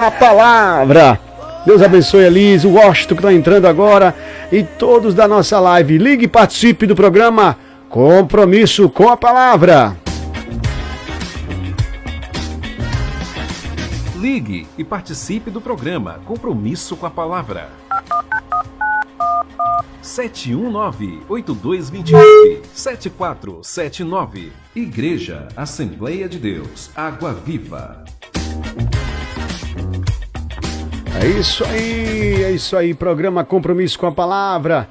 A palavra. Deus abençoe a Liz, o Washington que está entrando agora e todos da nossa live. Ligue e participe do programa Compromisso com a Palavra. Ligue e participe do programa Compromisso com a Palavra. 719-8229-7479. Igreja Assembleia de Deus, Água Viva. É isso aí, programa Compromisso com a Palavra.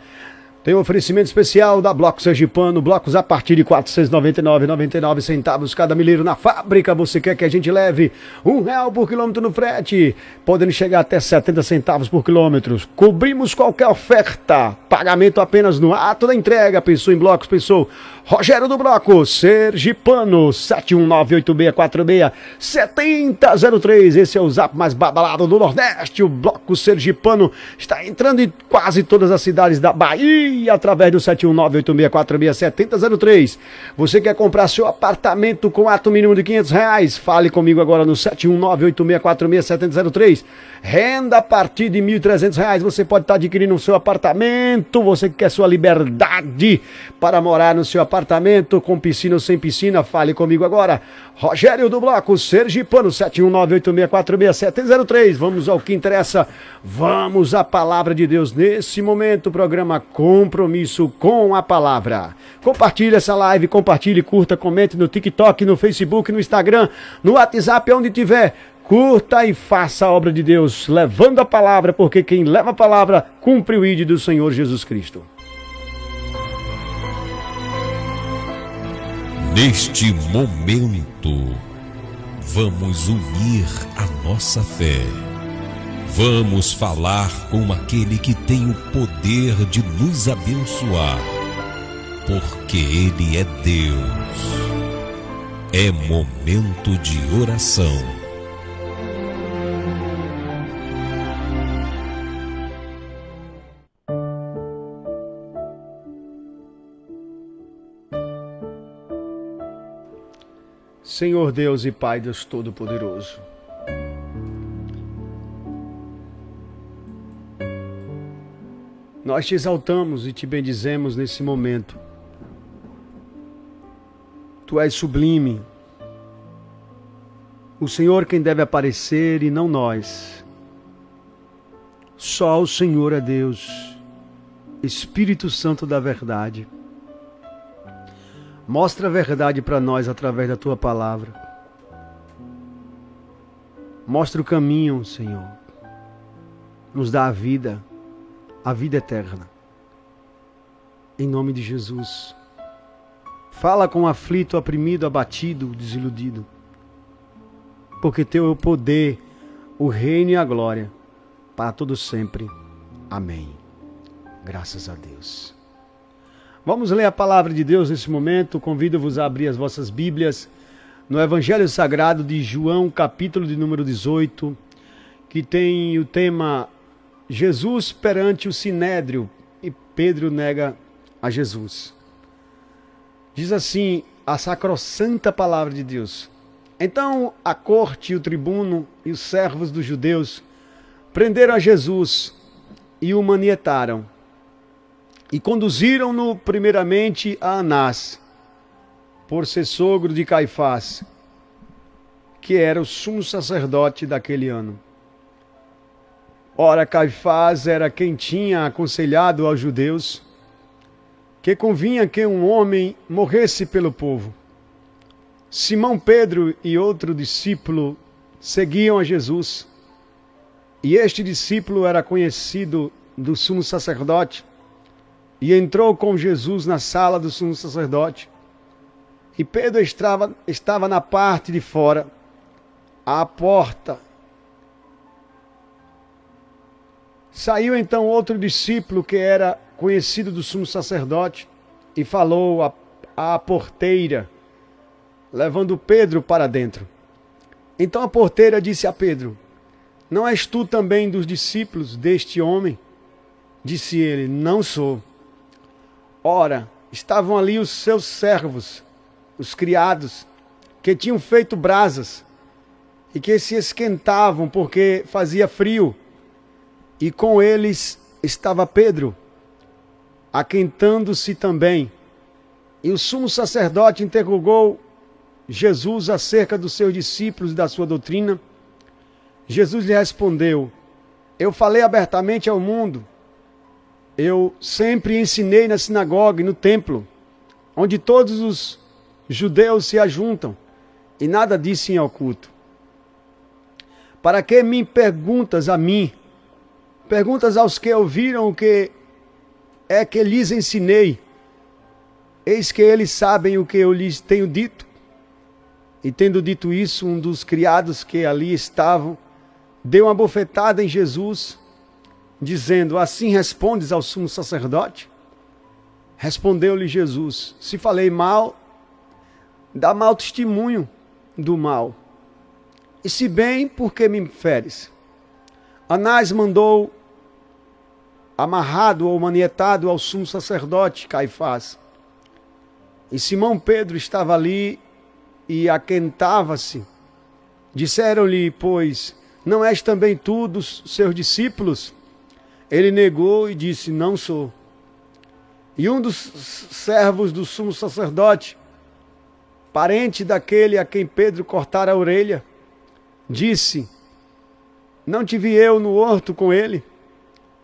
Tem um oferecimento especial da Bloco Sergipano, blocos a partir de R$ 499,99 centavos cada milheiro na fábrica. Você quer que a gente leve R$1 por quilômetro no frete, podendo chegar até 70 centavos por quilômetro. Cobrimos qualquer oferta, pagamento apenas no ato da entrega. Pensou em blocos, pensou Rogério do Bloco Sergipano, 71986467003. Esse é o zap mais badalado do Nordeste. O Bloco Sergipano está entrando em quase todas as cidades da Bahia através do 71986467003. Você quer comprar seu apartamento com ato mínimo de R$500? Fale comigo agora no 71986467003. Renda a partir de R$1.300. Você pode estar adquirindo o seu apartamento. Você que quer sua liberdade para morar no seu apartamento, com piscina ou sem piscina, fale comigo agora. Rogério do Bloco Sergipano, 71986467003. Vamos ao que interessa. Vamos à palavra de Deus nesse momento. Programa Compromisso com a Palavra. Compartilhe essa live, compartilhe, curta, comente no TikTok, no Facebook, no Instagram, no WhatsApp, onde tiver. Curta e faça a obra de Deus, levando a palavra, porque quem leva a palavra cumpre o ídolo do Senhor Jesus Cristo. Neste momento, vamos unir a nossa fé. Vamos falar com aquele que tem o poder de nos abençoar, porque Ele é Deus. É momento de oração. Senhor Deus e Pai Deus Todo-Poderoso, nós te exaltamos e te bendizemos nesse momento. Tu és sublime. O Senhor quem deve aparecer e não nós. Só o Senhor é Deus, Espírito Santo da verdade. Mostra a verdade para nós através da Tua palavra. Mostra o caminho, Senhor. Nos dá a vida eterna. Em nome de Jesus. Fala com o aflito, oprimido, abatido, desiludido. Porque Teu é o poder, o reino e a glória, para todos sempre. Amém. Graças a Deus. Vamos ler a palavra de Deus nesse momento. Convido-vos a abrir as vossas Bíblias no Evangelho Sagrado de João, capítulo de número 18, que tem o tema Jesus perante o Sinédrio e Pedro nega a Jesus. Diz assim a sacrossanta palavra de Deus. Então a corte, o tribuno e os servos dos judeus prenderam a Jesus e o manietaram. E conduziram-no primeiramente a Anás, por ser sogro de Caifás, que era o sumo sacerdote daquele ano. Ora, Caifás era quem tinha aconselhado aos judeus que convinha que um homem morresse pelo povo. Simão Pedro e outro discípulo seguiam a Jesus, e este discípulo era conhecido do sumo sacerdote, e entrou com Jesus na sala do sumo sacerdote. E Pedro estava na parte de fora, à porta. Saiu então outro discípulo que era conhecido do sumo sacerdote e falou à porteira, levando Pedro para dentro. Então a porteira disse a Pedro: não és tu também dos discípulos deste homem? Disse ele: não sou. Ora, estavam ali os seus servos, os criados, que tinham feito brasas e que se esquentavam porque fazia frio. E com eles estava Pedro, aquentando-se também. E o sumo sacerdote interrogou Jesus acerca dos seus discípulos e da sua doutrina. Jesus lhe respondeu: eu falei abertamente ao mundo. Eu sempre ensinei na sinagoga e no templo, onde todos os judeus se ajuntam, e nada disse em oculto. Para que me perguntas a mim? Perguntas aos que ouviram o que é que lhes ensinei. Eis que eles sabem o que eu lhes tenho dito. E tendo dito isso, um dos criados que ali estavam deu uma bofetada em Jesus, dizendo: assim respondes ao sumo sacerdote? Respondeu-lhe Jesus: se falei mal, dá mau testemunho do mal. E se bem, por que me feres? Anás mandou amarrado ou manietado ao sumo sacerdote Caifás. E Simão Pedro estava ali e aquentava-se. Disseram-lhe, pois, não és também tu dos seus discípulos? Ele negou e disse: não sou. E um dos servos do sumo sacerdote, parente daquele a quem Pedro cortara a orelha, disse: não te vi eu no horto com ele?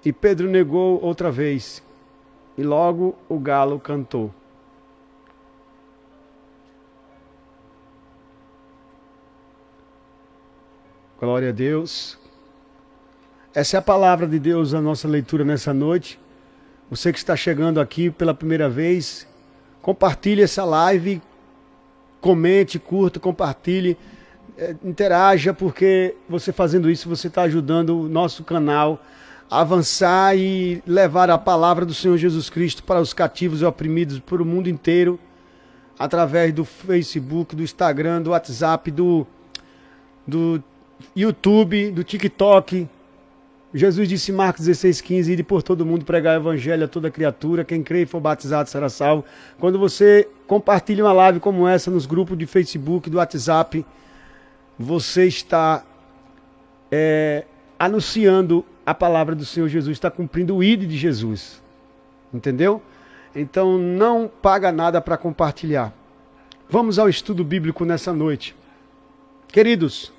E Pedro negou outra vez. E logo o galo cantou. Glória a Deus. Essa é a palavra de Deus, a nossa leitura nessa noite. Você que está chegando aqui pela primeira vez, compartilhe essa live, comente, curta, compartilhe, interaja, porque você fazendo isso, você está ajudando o nosso canal a avançar e levar a palavra do Senhor Jesus Cristo para os cativos e oprimidos por o mundo inteiro, através do Facebook, do Instagram, do WhatsApp, do YouTube, do TikTok. Jesus disse em Marcos 16,15: ide por todo mundo pregar o evangelho a toda criatura, quem crê e for batizado será salvo. Quando você compartilha uma live como essa nos grupos de Facebook, do WhatsApp, você está anunciando a palavra do Senhor Jesus, está cumprindo o ID de Jesus. Entendeu? Então não paga nada para compartilhar. Vamos ao estudo bíblico nessa noite. Queridos,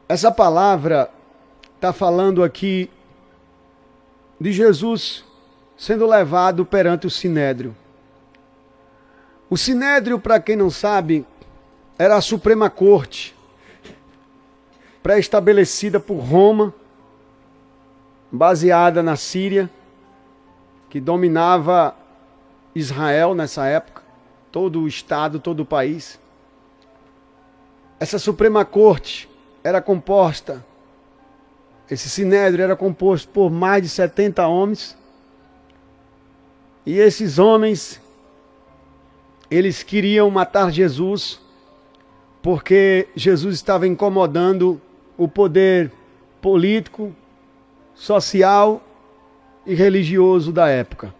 essa palavra está falando aqui de Jesus sendo levado perante o Sinédrio. O Sinédrio, para quem não sabe, era a Suprema Corte, pré-estabelecida por Roma, baseada na Síria, que dominava Israel nessa época, todo o estado, todo o país. Essa Suprema Corte era composta, esse Sinédrio era composto por mais de 70 homens, e esses homens, eles queriam matar Jesus, porque Jesus estava incomodando o poder político, social e religioso da época.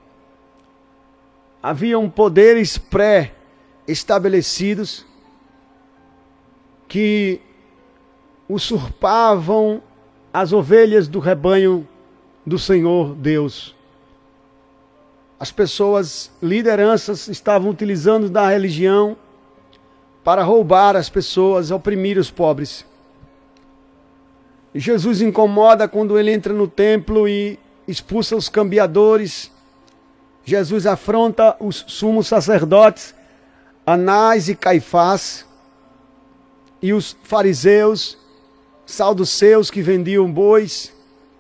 Haviam poderes pré-estabelecidos que usurpavam as ovelhas do rebanho do Senhor Deus. As pessoas, lideranças, estavam utilizando da religião para roubar as pessoas, oprimir os pobres. E Jesus incomoda quando ele entra no templo e expulsa os cambiadores. Jesus afronta os sumos sacerdotes, Anás e Caifás, e os fariseus, saduceus que vendiam bois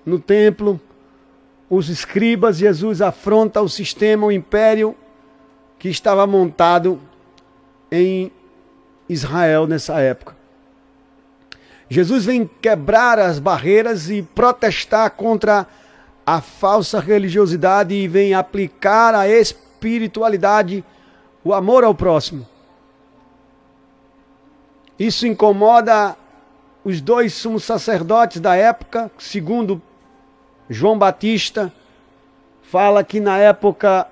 no templo, os escribas. Jesus afronta o sistema, o império que estava montado em Israel nessa época. Jesus vem quebrar as barreiras e protestar contra a falsa religiosidade e vem aplicar a espiritualidade, o amor ao próximo. Isso incomoda os dois sumos sacerdotes da época. Segundo João Batista, fala que na época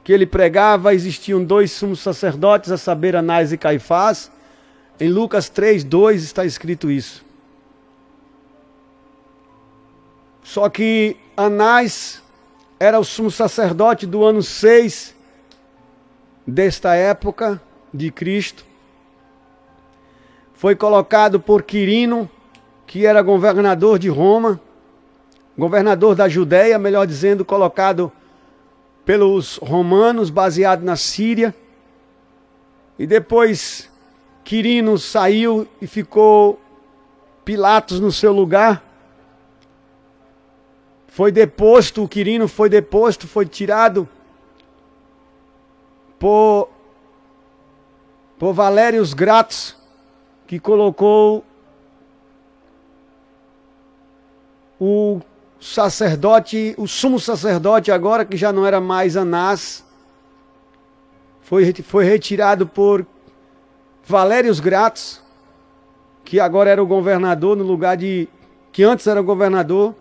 que ele pregava existiam dois sumos sacerdotes, a saber, Anás e Caifás. Em Lucas 3:2 está escrito isso. Só que Anás era o sumo sacerdote do ano 6 desta época de Cristo. Foi colocado por Quirino, que era governador de Roma, governador da Judéia, melhor dizendo, colocado pelos romanos, baseado na Síria. E depois Quirino saiu e ficou Pilatos no seu lugar. Foi deposto, o Quirino foi deposto, foi tirado por Valérios Gratos, que colocou o sacerdote, o sumo sacerdote agora, que já não era mais Anás, foi retirado por Valérios Gratos, que agora era o governador no lugar de, que antes era o governador,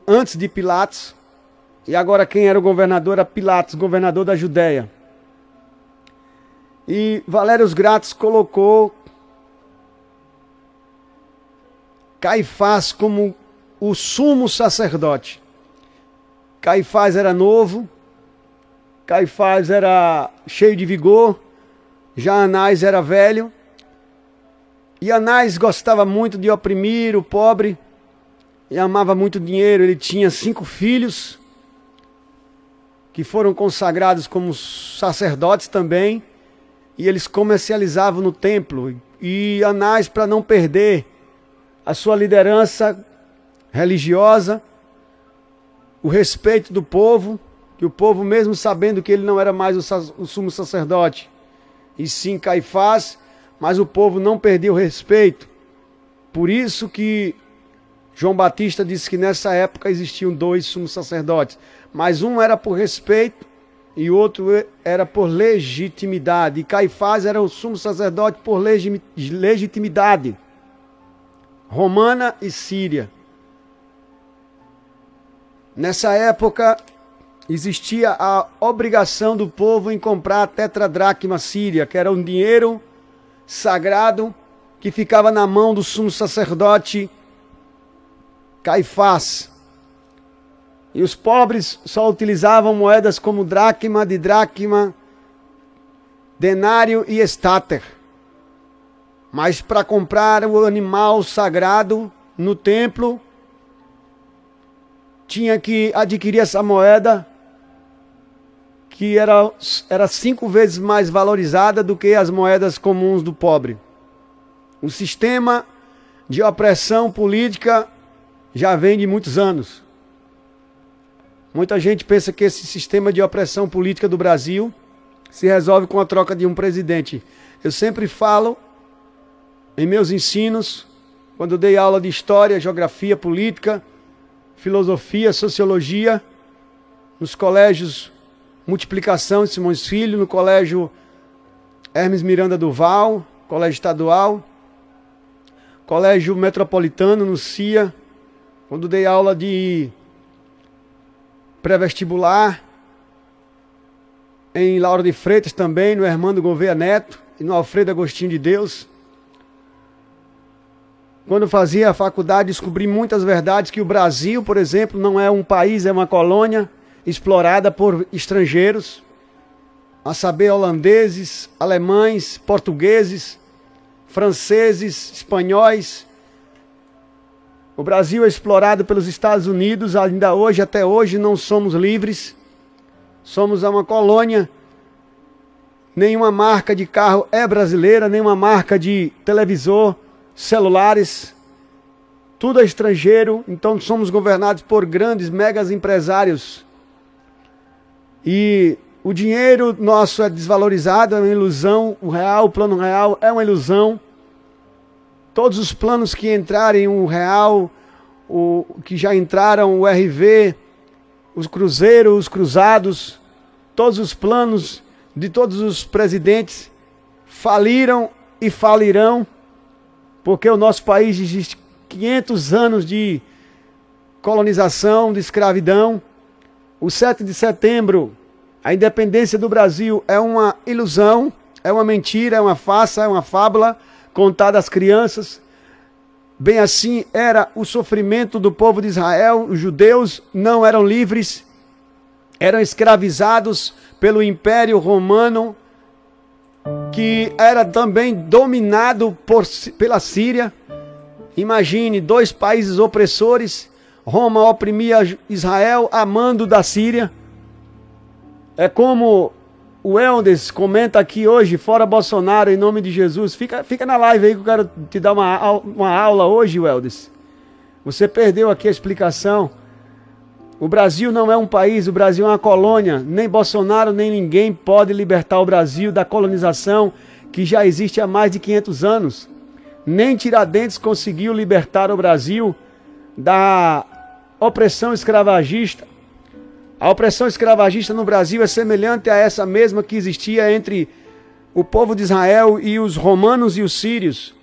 antes de Pilatos, e agora quem era o governador era Pilatos, governador da Judéia. E Valérios Gratos colocou Caifás como o sumo sacerdote. Caifás era novo, Caifás era cheio de vigor, já Anás era velho, e Anás gostava muito de oprimir o pobre, e amava muito dinheiro. Ele tinha 5 filhos, que foram consagrados como sacerdotes também, e eles comercializavam no templo. E Anás, para não perder a sua liderança religiosa, o respeito do povo, que o povo, mesmo sabendo que ele não era mais o sumo sacerdote, e sim Caifás, mas o povo não perdeu o respeito. Por isso que João Batista disse que nessa época existiam 2 sumos sacerdotes, mas um era por respeito e outro era por legitimidade. E Caifás era o sumo sacerdote por legitimidade romana e síria. Nessa época existia a obrigação do povo em comprar a tetradracma síria, que era um dinheiro sagrado que ficava na mão do sumo sacerdote Caifás. E os pobres só utilizavam moedas como dracma, didracma, denário e estáter. Mas para comprar o animal sagrado no templo, tinha que adquirir essa moeda, que era 5 vezes mais valorizada do que as moedas comuns do pobre. O sistema de opressão política já vem de muitos anos. Muita gente pensa que esse sistema de opressão política do Brasil se resolve com a troca de um presidente. Eu sempre falo em meus ensinos, quando eu dei aula de história, geografia, política, filosofia, sociologia, nos colégios Multiplicação de Simões Filho, no colégio Hermes Miranda Duval, colégio estadual, colégio metropolitano no CIA, quando dei aula de pré-vestibular, em Lauro de Freitas também, no Hermando Gouveia Neto e no Alfredo Agostinho de Deus. Quando fazia a faculdade, descobri muitas verdades, que o Brasil, por exemplo, não é um país, é uma colônia explorada por estrangeiros, a saber, holandeses, alemães, portugueses, franceses, espanhóis. O Brasil é explorado pelos Estados Unidos, ainda hoje, até hoje, não somos livres. Somos uma colônia. Nenhuma marca de carro é brasileira, nenhuma marca de televisor, celulares. Tudo é estrangeiro, então somos governados por grandes, megas empresários. E o dinheiro nosso é desvalorizado, é uma ilusão. O real, o plano real é uma ilusão. Todos os planos que entrarem, o real, que já entraram, o RV, os cruzeiros, os cruzados, todos os planos de todos os presidentes faliram e falirão, porque o nosso país existe 500 anos de colonização, de escravidão. O 7 de setembro, a independência do Brasil é uma ilusão, É uma mentira, é uma farsa, é uma fábula contada às crianças. Bem assim era o sofrimento do povo de Israel. Os judeus não eram livres, eram escravizados pelo Império Romano, que era também dominado pela Síria. Imagine, 2 países opressores. Roma oprimia Israel a mando da Síria. É como o Heldes comenta aqui hoje, fora Bolsonaro, em nome de Jesus. Fica na live aí que eu quero te dar uma aula hoje, Heldes. Você perdeu aqui a explicação. O Brasil não é um país, o Brasil é uma colônia. Nem Bolsonaro, nem ninguém pode libertar o Brasil da colonização que já existe há mais de 500 anos. Nem Tiradentes conseguiu libertar o Brasil da opressão escravagista. A opressão escravagista no Brasil é semelhante a essa mesma que existia entre o povo de Israel e os romanos e os sírios.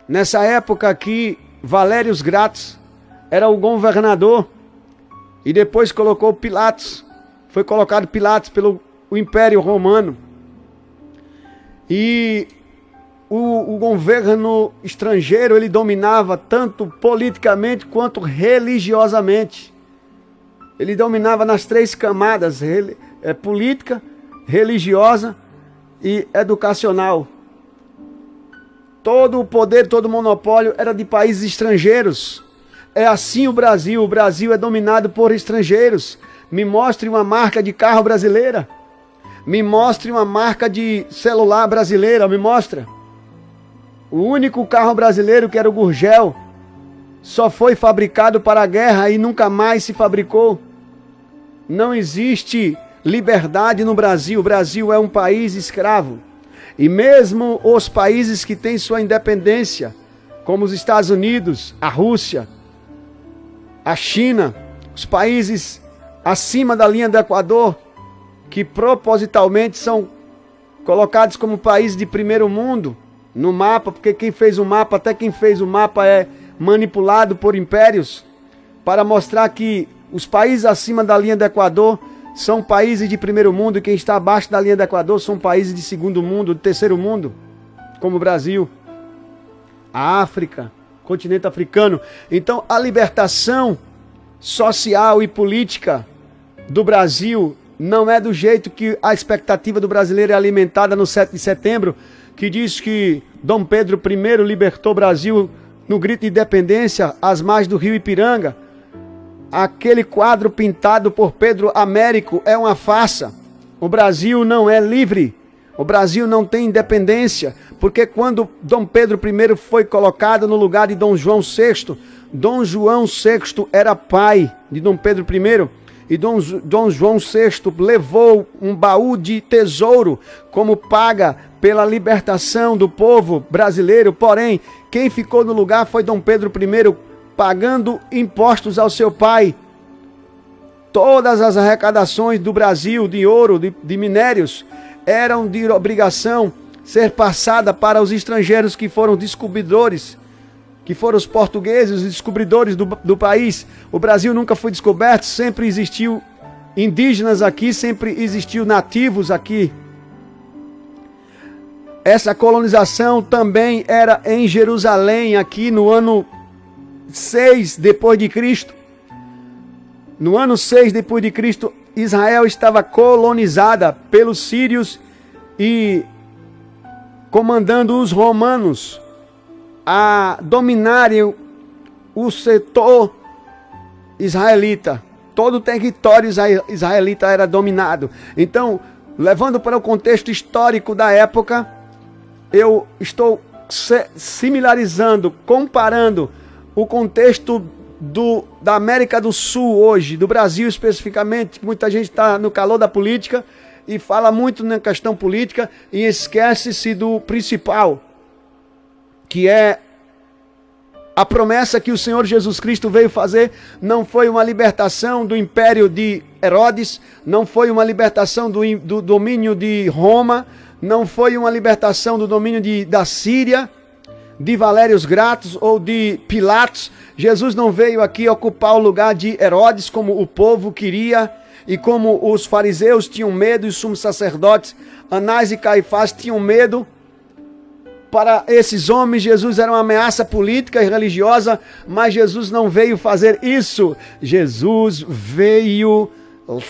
Nessa época aqui, Valérios Gratos era o governador e depois colocou Pilatos. Foi colocado Pilatos pelo Império Romano. E o governo estrangeiro, ele dominava tanto politicamente quanto religiosamente. Ele dominava nas 3 camadas, política, religiosa e educacional. Todo o poder, todo o monopólio era de países estrangeiros. É assim o Brasil é dominado por estrangeiros. Me mostre uma marca de carro brasileira. Me mostre uma marca de celular brasileira, me mostra. O único carro brasileiro, que era o Gurgel, só foi fabricado para a guerra e nunca mais se fabricou. Não existe liberdade no Brasil. O Brasil é um país escravo. E mesmo os países que têm sua independência, como os Estados Unidos, a Rússia, a China, os países acima da linha do Equador, que propositalmente são colocados como países de primeiro mundo no mapa, porque quem fez o mapa, até quem fez o mapa é manipulado por impérios, para mostrar que os países acima da linha do Equador são países de primeiro mundo, e quem está abaixo da linha do Equador são países de segundo mundo, de terceiro mundo, como o Brasil, a África, continente africano. Então a libertação social e política do Brasil não é do jeito que a expectativa do brasileiro é alimentada no 7 de setembro, que diz que Dom Pedro I libertou o Brasil no grito de independência às margens do rio Ipiranga. Aquele quadro pintado por Pedro Américo é uma farsa. O Brasil não é livre. O Brasil não tem independência, porque quando Dom Pedro I foi colocado no lugar de Dom João VI, Dom João VI era pai de Dom Pedro I, e Dom João VI levou um baú de tesouro como paga pela libertação do povo brasileiro. Porém, quem ficou no lugar foi Dom Pedro I, pagando impostos ao seu pai. Todas as arrecadações do Brasil, de ouro, de minérios, eram de obrigação ser passada para os estrangeiros que foram descobridores, que foram os portugueses, os descobridores do país. O Brasil nunca foi descoberto, sempre existiu indígenas aqui, sempre existiu nativos aqui. Essa colonização também era em Jerusalém, aqui no ano 6 depois de Cristo. No ano 6 depois de Cristo, Israel estava colonizada pelos sírios e comandando os romanos a dominarem o setor israelita. Todo o território israelita era dominado. Então, levando para o contexto histórico da época, eu estou similarizando, comparando o contexto da América do Sul hoje, do Brasil especificamente. Muita gente está no calor da política e fala muito na questão política e esquece-se do principal, que é a promessa que o Senhor Jesus Cristo veio fazer. Não foi uma libertação do império de Herodes, não foi uma libertação do domínio de Roma, não foi uma libertação do domínio da Síria, de Valérios Gratos ou de Pilatos. Jesus não veio aqui ocupar o lugar de Herodes como o povo queria. E como os fariseus tinham medo e os sumos sacerdotes, Anás e Caifás tinham medo, para esses homens Jesus era uma ameaça política e religiosa, mas Jesus não veio fazer isso. Jesus veio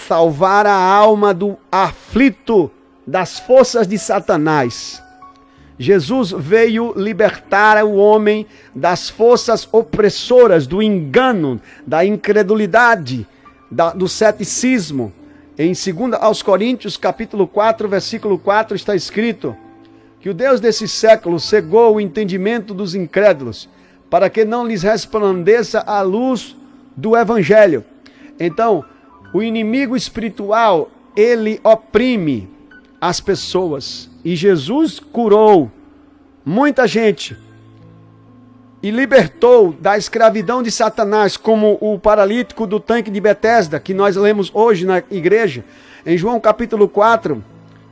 salvar a alma do aflito das forças de Satanás. Jesus veio libertar o homem das forças opressoras, do engano, da incredulidade, do ceticismo. Em 2 aos Coríntios, capítulo 4, versículo 4, está escrito que o Deus desse século cegou o entendimento dos incrédulos, para que não lhes resplandeça a luz do Evangelho. Então, o inimigo espiritual, ele oprime as pessoas. E Jesus curou muita gente e libertou da escravidão de Satanás, como o paralítico do tanque de Betesda, que nós lemos hoje na igreja. Em João capítulo 4,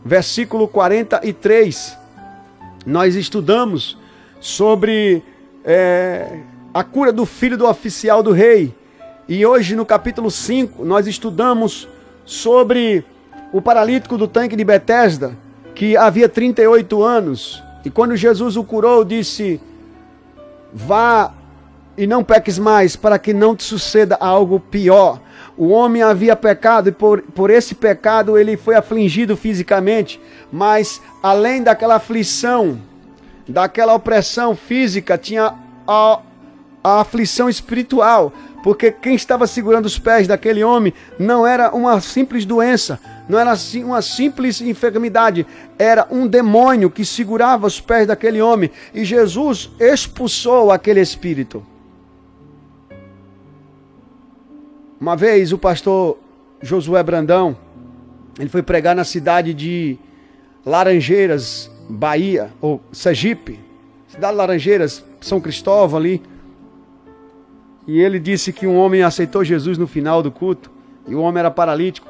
versículo 43, nós estudamos sobre a cura do filho do oficial do rei. E hoje no capítulo 5 nós estudamos sobre o paralítico do tanque de Betesda, que havia 38 anos. E quando Jesus o curou, disse: vá e não peques mais, para que não te suceda algo pior. O homem havia pecado e por esse pecado ele foi afligido fisicamente. Mas além daquela aflição, daquela opressão física, tinha a aflição espiritual. Porque quem estava segurando os pés daquele homem não era uma simples doença, não era uma simples enfermidade, era um demônio que segurava os pés daquele homem. E Jesus expulsou aquele espírito. Uma vez o pastor Josué Brandão, ele foi pregar na cidade de Laranjeiras, Bahia, ou Sergipe, cidade de Laranjeiras, São Cristóvão ali. E ele disse que um homem aceitou Jesus no final do culto, e o homem era paralítico.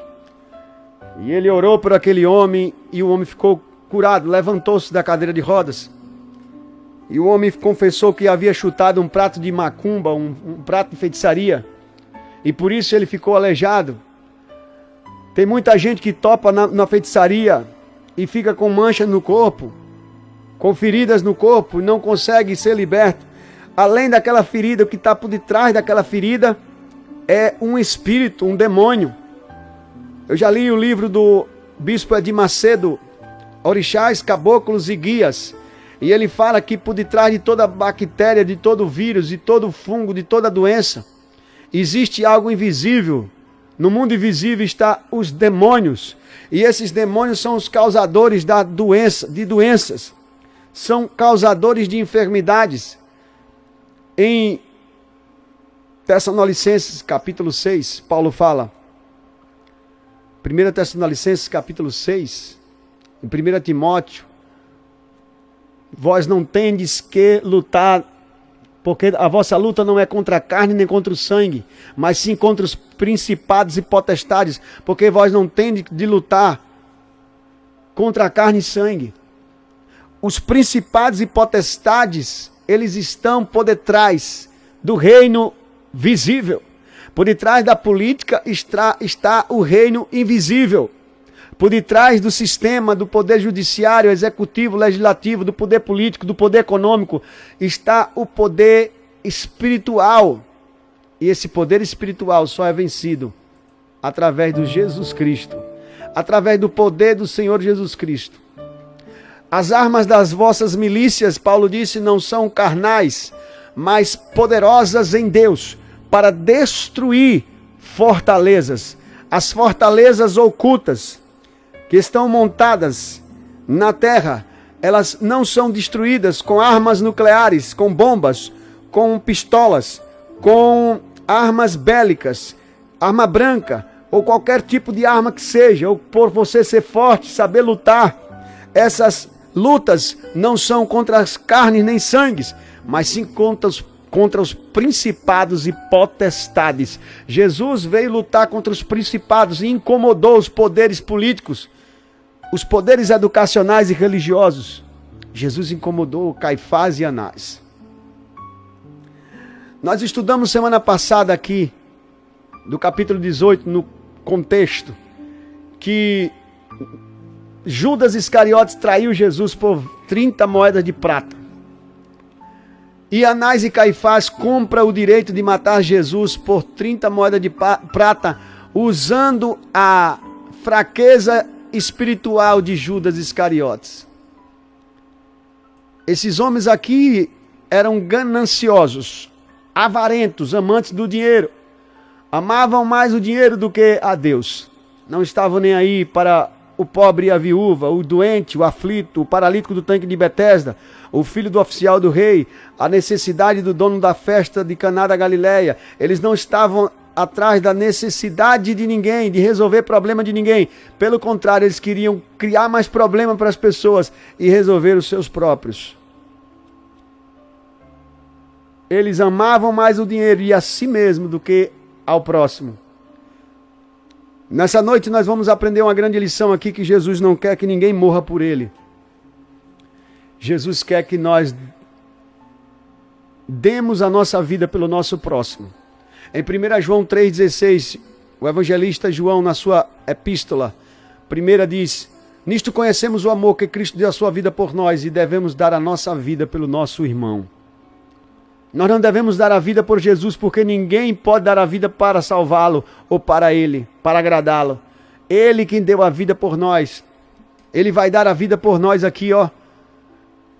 E ele orou por aquele homem, e o homem ficou curado, levantou-se da cadeira de rodas. E o homem confessou que havia chutado um prato de macumba, um prato de feitiçaria, e por isso ele ficou aleijado. Tem muita gente que topa na feitiçaria e fica com manchas no corpo, com feridas no corpo, e não consegue ser liberto. Além daquela ferida, o que está por detrás daquela ferida é um espírito, um demônio. Eu já li o livro do bispo Edir Macedo, Orixás, Caboclos e Guias. E ele fala que por detrás de toda bactéria, de todo vírus, de todo fungo, de toda doença, existe algo invisível. No mundo invisível estão os demônios. E esses demônios são os causadores de doenças. São causadores de enfermidades. Em Tessalonicenses capítulo 6, Paulo fala, 1 Tessalonicenses capítulo 6, em 1 Timóteo, vós não tendes que lutar, porque a vossa luta não é contra a carne nem contra o sangue, mas sim contra os principados e potestades, porque vós não tendes de lutar contra a carne e sangue. Os principados e potestades, eles estão por detrás do reino visível. Por detrás da política está o reino invisível. Por detrás do sistema, do poder judiciário, executivo, legislativo, do poder político, do poder econômico, está o poder espiritual. E esse poder espiritual só é vencido através do Jesus Cristo. Através do poder do Senhor Jesus Cristo. As armas das vossas milícias, Paulo disse, não são carnais, mas poderosas em Deus, para destruir fortalezas. As fortalezas ocultas que estão montadas na terra, elas não são destruídas com armas nucleares, com bombas, com pistolas, com armas bélicas, arma branca, ou qualquer tipo de arma que seja, ou por você ser forte, saber lutar. Essas lutas não são contra as carnes nem sangues, mas sim contra os principados e potestades. Jesus veio lutar contra os principados e incomodou os poderes políticos, os poderes educacionais e religiosos. Jesus incomodou Caifás e Anás. Nós estudamos semana passada aqui, do capítulo 18, no contexto que Judas Iscariotes traiu Jesus por 30 moedas de prata. E Anás e Caifás compram o direito de matar Jesus por 30 moedas de prata, usando a fraqueza espiritual de Judas Iscariotes. Esses homens aqui eram gananciosos, avarentos, amantes do dinheiro. Amavam mais o dinheiro do que a Deus. Não estavam nem aí para o pobre e a viúva, o doente, o aflito, o paralítico do tanque de Betesda, o filho do oficial do rei, a necessidade do dono da festa de Caná da Galileia. Eles não estavam atrás da necessidade de ninguém, de resolver problema de ninguém. Pelo contrário, eles queriam criar mais problema para as pessoas e resolver os seus próprios. Eles amavam mais o dinheiro e a si mesmo do que ao próximo. Nessa noite nós vamos aprender uma grande lição aqui, que Jesus não quer que ninguém morra por ele. Jesus quer que nós demos a nossa vida pelo nosso próximo. Em 1 João 3,16, o evangelista João, na sua epístola, primeira diz: nisto conhecemos o amor que Cristo deu a sua vida por nós e devemos dar a nossa vida pelo nosso irmão. Nós não devemos dar a vida por Jesus, porque ninguém pode dar a vida para salvá-lo ou para ele, para agradá-lo. Ele quem deu a vida por nós. Ele vai dar a vida por nós aqui, ó.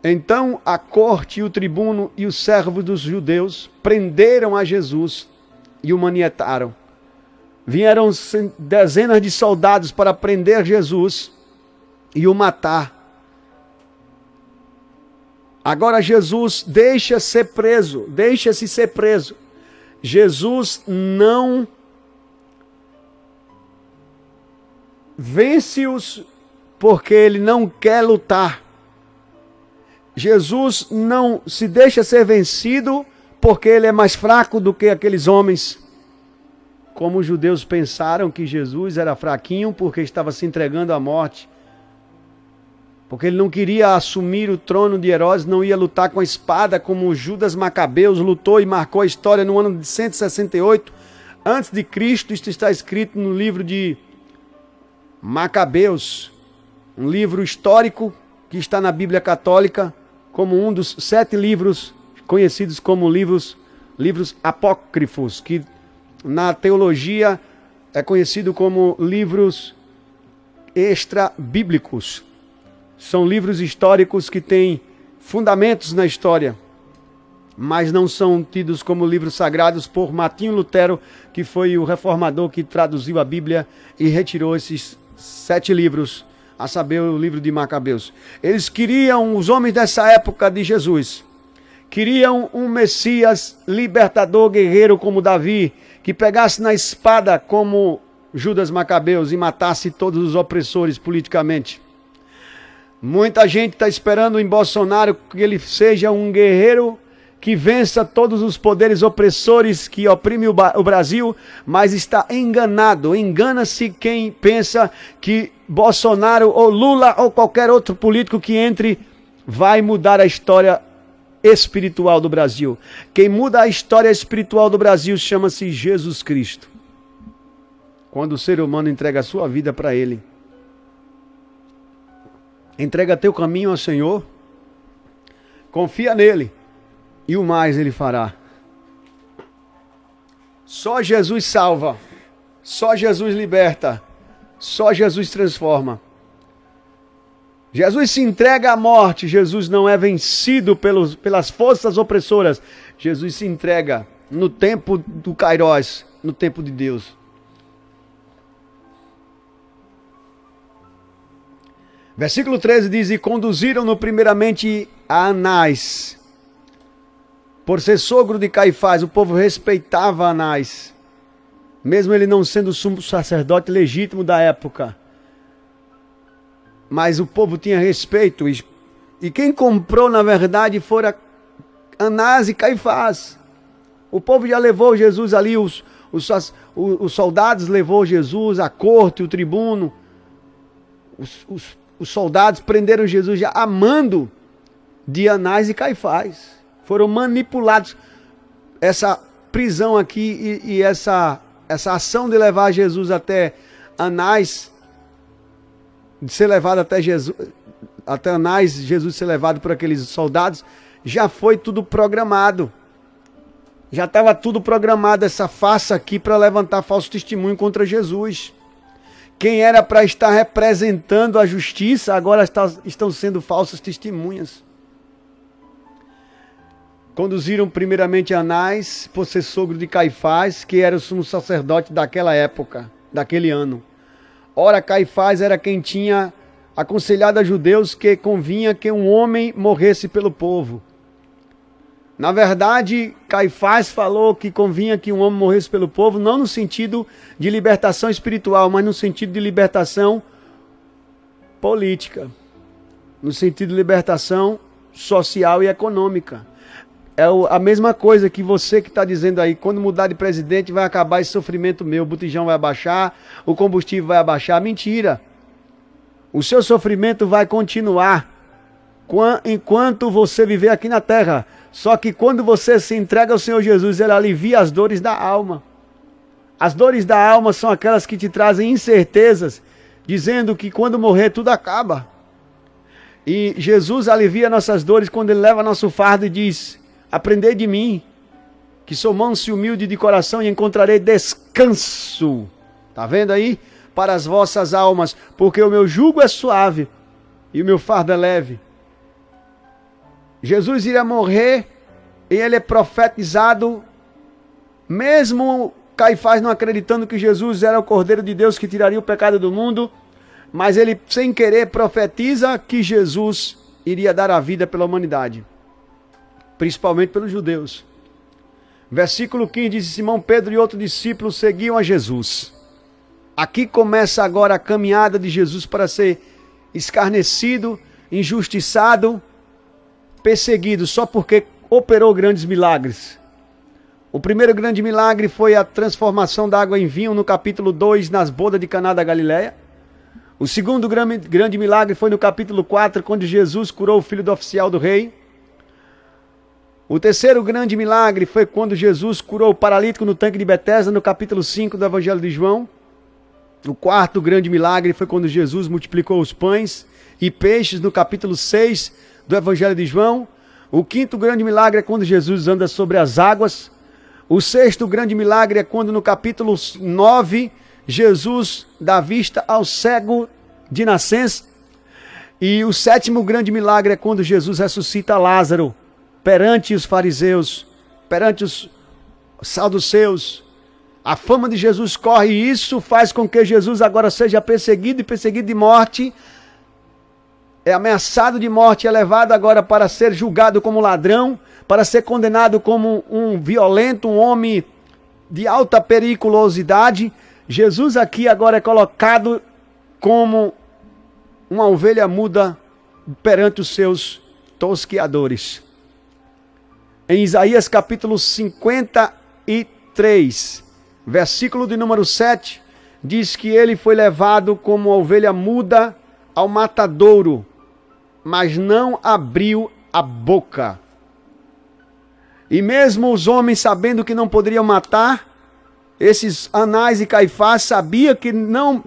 Então a corte, o tribuno e os servos dos judeus prenderam a Jesus e o manietaram. Vieram dezenas de soldados para prender Jesus e o matar. Agora Jesus deixa-se ser preso. Jesus não vence-os porque ele não quer lutar. Jesus não se deixa ser vencido porque ele é mais fraco do que aqueles homens. Como os judeus pensaram que Jesus era fraquinho porque estava se entregando à morte. Porque ele não queria assumir o trono de Herodes, não ia lutar com a espada como Judas Macabeus lutou e marcou a história no ano de 168 antes de Cristo. Isto está escrito no livro de Macabeus, um livro histórico que está na Bíblia Católica como um dos 7 livros conhecidos como livros apócrifos, que na teologia é conhecido como livros extra-bíblicos. São livros históricos que têm fundamentos na história, mas não são tidos como livros sagrados por Martinho Lutero, que foi o reformador que traduziu a Bíblia e retirou esses 7 livros, a saber, o livro de Macabeus. Eles queriam, os homens dessa época de Jesus, queriam um Messias libertador, guerreiro como Davi, que pegasse na espada como Judas Macabeus e matasse todos os opressores politicamente. Muita gente está esperando em Bolsonaro que ele seja um guerreiro que vença todos os poderes opressores que oprimem o Brasil, mas está enganado. Engana-se quem pensa que Bolsonaro ou Lula ou qualquer outro político que entre vai mudar a história espiritual do Brasil. Quem muda a história espiritual do Brasil chama-se Jesus Cristo. Quando o ser humano entrega a sua vida para ele. Entrega teu caminho ao Senhor, confia nele e o mais ele fará. Só Jesus salva, só Jesus liberta, só Jesus transforma. Jesus se entrega à morte, Jesus não é vencido pelas forças opressoras. Jesus se entrega no tempo do Kairos, no tempo de Deus. Versículo 13 diz: e conduziram-no primeiramente a Anás, por ser sogro de Caifás. O povo respeitava Anás, mesmo ele não sendo o sumo sacerdote legítimo da época. Mas o povo tinha respeito, e quem comprou na verdade fora Anás e Caifás. O povo já levou Jesus ali, os soldados levou Jesus, a corte, o tribuno, os soldados prenderam Jesus já amando de Anás e Caifás. Foram manipulados. Essa prisão aqui e essa essa ação de levar Jesus até Anás, de ser levado até Jesus, até Anás, Jesus ser levado por aqueles soldados, já foi tudo programado. Já estava tudo programado, essa farsa aqui para levantar falso testemunho contra Jesus. Quem era para estar representando a justiça, agora estão sendo falsas testemunhas. Conduziram primeiramente Anás, por ser sogro de Caifás, que era o sumo sacerdote daquela época, daquele ano. Ora, Caifás era quem tinha aconselhado a judeus que convinha que um homem morresse pelo povo. Na verdade, Caifás falou que convinha que um homem morresse pelo povo, não no sentido de libertação espiritual, mas no sentido de libertação política, no sentido de libertação social e econômica. É a mesma coisa que você que está dizendo aí, quando mudar de presidente vai acabar esse sofrimento meu, o botijão vai abaixar, o combustível vai abaixar. Mentira! O seu sofrimento vai continuar enquanto você viver aqui na terra. Só que quando você se entrega ao Senhor Jesus, Ele alivia as dores da alma. As dores da alma são aquelas que te trazem incertezas, dizendo que quando morrer tudo acaba. E Jesus alivia nossas dores quando Ele leva nosso fardo e diz: aprendei de mim, que sou manso e humilde de coração, e encontrarei descanso. Tá vendo aí? Para as vossas almas, porque o meu jugo é suave e o meu fardo é leve. Jesus iria morrer e ele é profetizado, mesmo Caifás não acreditando que Jesus era o Cordeiro de Deus que tiraria o pecado do mundo, mas ele, sem querer, profetiza que Jesus iria dar a vida pela humanidade, principalmente pelos judeus. Versículo 15 diz: Simão Pedro e outro discípulo seguiam a Jesus. Aqui começa agora a caminhada de Jesus para ser escarnecido, injustiçado, perseguido, só porque operou grandes milagres. O primeiro grande milagre foi a transformação da água em vinho no capítulo 2, nas bodas de Caná da Galileia. O segundo grande milagre foi no capítulo 4, quando Jesus curou o filho do oficial do rei. O terceiro grande milagre foi quando Jesus curou o paralítico no tanque de Betesda, no capítulo 5 do Evangelho de João. O quarto grande milagre foi quando Jesus multiplicou os pães e peixes, no capítulo 6 do Evangelho de João. O quinto grande milagre é quando Jesus anda sobre as águas. O sexto grande milagre é quando no capítulo 9 Jesus dá vista ao cego de nascença. E o sétimo grande milagre é quando Jesus ressuscita Lázaro perante os fariseus, perante os saduceus. A fama de Jesus corre e isso faz com que Jesus agora seja perseguido e perseguido de morte. É ameaçado de morte, é levado agora para ser julgado como ladrão, para ser condenado como um violento, um homem de alta periculosidade. Jesus aqui agora é colocado como uma ovelha muda perante os seus tosqueadores. Em Isaías capítulo 53, versículo de número 7, diz que ele foi levado como uma ovelha muda ao matadouro, mas não abriu a boca. E mesmo os homens, sabendo que não poderiam matar, esses Anás e Caifás sabia que não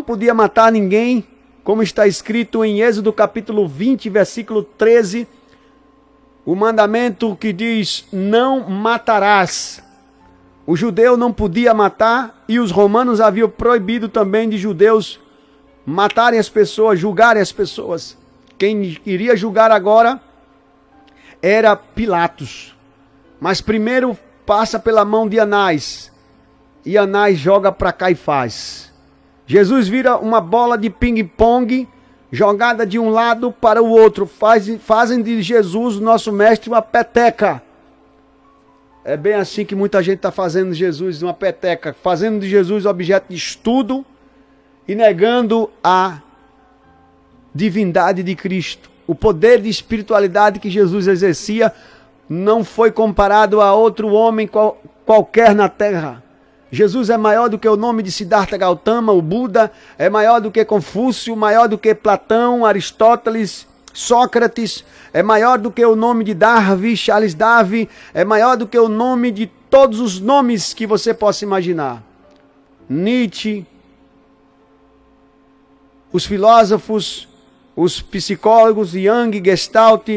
podia matar ninguém, como está escrito em Êxodo capítulo 20, versículo 13, o mandamento que diz: não matarás. O judeu não podia matar e os romanos haviam proibido também de judeus matarem as pessoas, julgarem as pessoas. Quem iria julgar agora era Pilatos. Mas primeiro passa pela mão de Anás. E Anás joga para Caifás. Jesus vira uma bola de ping-pong, jogada de um lado para o outro. Fazem de Jesus, o nosso mestre, uma peteca. É bem assim que muita gente está fazendo de Jesus uma peteca. Fazendo de Jesus objeto de estudo e negando a divindade de Cristo. O poder de espiritualidade que Jesus exercia não foi comparado a outro homem qualquer na terra. Jesus é maior do que o nome de Siddhartha Gautama, o Buda, é maior do que Confúcio, maior do que Platão, Aristóteles, Sócrates, é maior do que o nome de Darwin, Charles Darwin, é maior do que o nome de todos os nomes que você possa imaginar. Nietzsche, os filósofos, os psicólogos, Jung, Gestalt,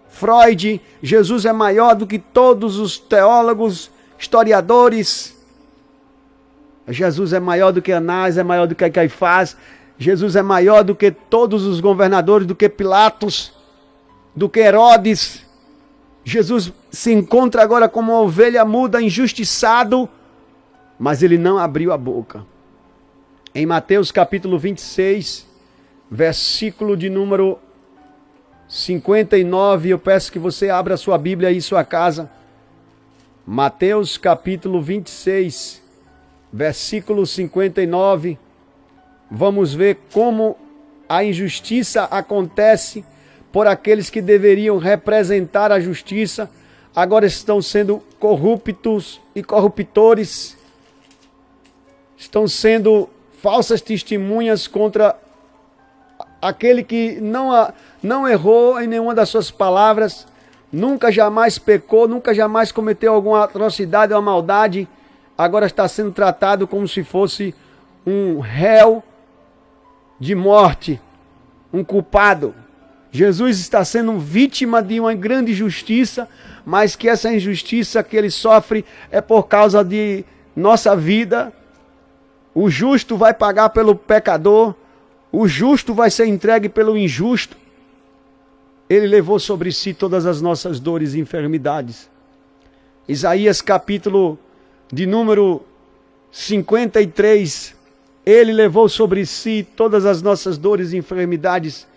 Freud. Jesus é maior do que todos os teólogos, historiadores. Jesus é maior do que Anás, é maior do que Caifás. Jesus é maior do que todos os governadores, do que Pilatos, do que Herodes. Jesus se encontra agora como uma ovelha muda, injustiçado, mas ele não abriu a boca. Em Mateus capítulo 26, versículo de número 59, eu peço que você abra a sua Bíblia aí em sua casa. Mateus capítulo 26, versículo 59. Vamos ver como a injustiça acontece por aqueles que deveriam representar a justiça, agora estão sendo corruptos e corruptores, estão sendo falsas testemunhas contra aquele que não errou em nenhuma das suas palavras, nunca jamais pecou, nunca jamais cometeu alguma atrocidade ou maldade, agora está sendo tratado como se fosse um réu de morte, um culpado. Jesus está sendo vítima de uma grande injustiça, mas que essa injustiça que ele sofre é por causa de nossa vida. O justo vai pagar pelo pecador, o justo vai ser entregue pelo injusto. Ele levou sobre si todas as nossas dores e enfermidades. Isaías capítulo de número 53, ele levou sobre si todas as nossas dores e enfermidades.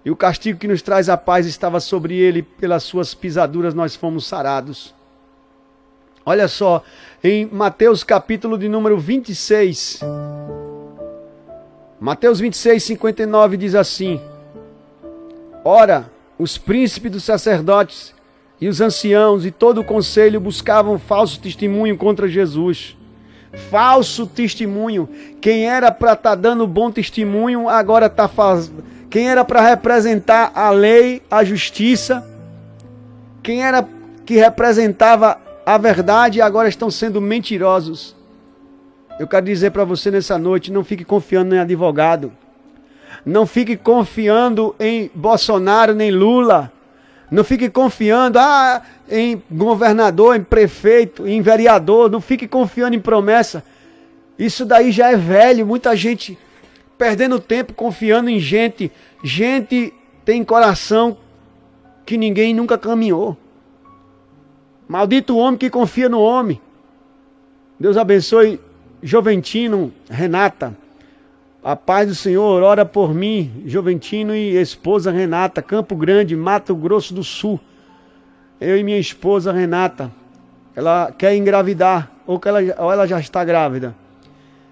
E o castigo que nos traz a paz estava sobre ele, pelas suas pisaduras nós fomos sarados. Olha só, em Mateus capítulo de número 26, Mateus 26, 59 diz assim: Ora, os príncipes dos sacerdotes e os anciãos e todo o conselho buscavam falso testemunho contra Jesus. Falso testemunho. Quem era para estar dando bom testemunho, agora está fazendo. Quem era para representar a lei, a justiça, quem era que representava a verdade, agora estão sendo mentirosos. Eu quero dizer para você nessa noite, não fique confiando em advogado. Não fique confiando em Bolsonaro nem Lula. Não fique confiando em governador, em prefeito, em vereador. Não fique confiando em promessa. Isso daí já é velho, muita gente perdendo tempo confiando em gente. Gente tem coração que ninguém nunca caminhou. Maldito o homem que confia no homem. Deus abençoe Joventino, Renata. A paz do Senhor, ora por mim, Joventino e esposa Renata, Campo Grande, Mato Grosso do Sul. Eu e minha esposa Renata, ela quer engravidar, ou ela já está grávida.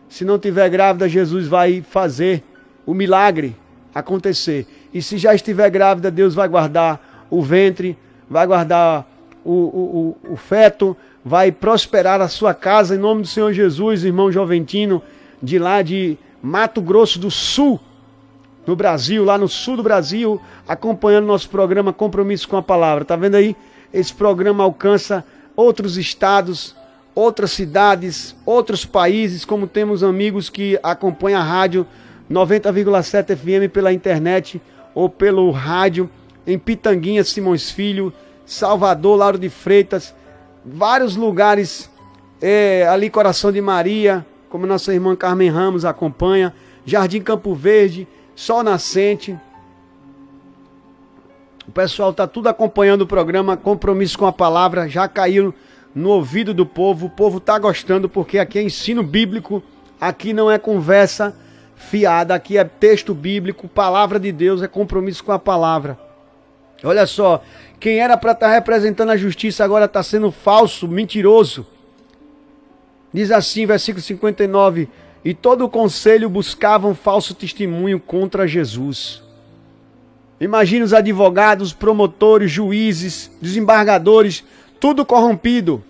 Se não tiver grávida, Jesus vai fazer o milagre acontecer. E se já estiver grávida, Deus vai guardar o ventre, vai guardar o feto, vai prosperar a sua casa, em nome do Senhor Jesus, irmão Joventino, de lá de Mato Grosso do Sul, no Brasil, lá no sul do Brasil, acompanhando nosso programa Compromisso com a Palavra. Tá vendo aí? Esse programa alcança outros estados, outras cidades, outros países, como temos amigos que acompanham a rádio 90,7 FM pela internet ou pelo rádio, em Pitanguinha, Simões Filho, Salvador, Lauro de Freitas, vários lugares, ali Coração de Maria, como nossa irmã Carmen Ramos acompanha, Jardim Campo Verde, Sol Nascente. O pessoal está tudo acompanhando o programa Compromisso com a Palavra, já caiu no ouvido do povo, o povo está gostando, porque aqui é ensino bíblico, aqui não é conversa fiada, aqui é texto bíblico, palavra de Deus, é compromisso com a palavra. Olha só, quem era para estar representando a justiça agora está sendo falso, mentiroso. Diz assim, versículo 59, e todo o conselho buscava um falso testemunho contra Jesus. Imagina os advogados, promotores, juízes, desembargadores, tudo corrompido.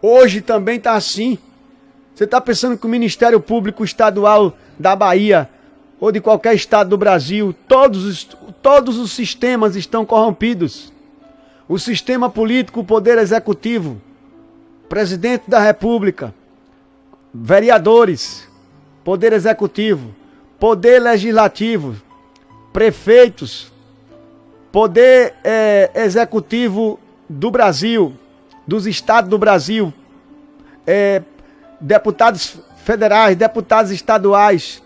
Hoje também está assim. Você está pensando que o Ministério Público Estadual da Bahia ou de qualquer estado do Brasil, todos os sistemas estão corrompidos. O sistema político, o poder executivo, presidente da República, vereadores, poder executivo, poder legislativo, prefeitos, poder executivo do Brasil, dos estados do Brasil, deputados federais, deputados estaduais,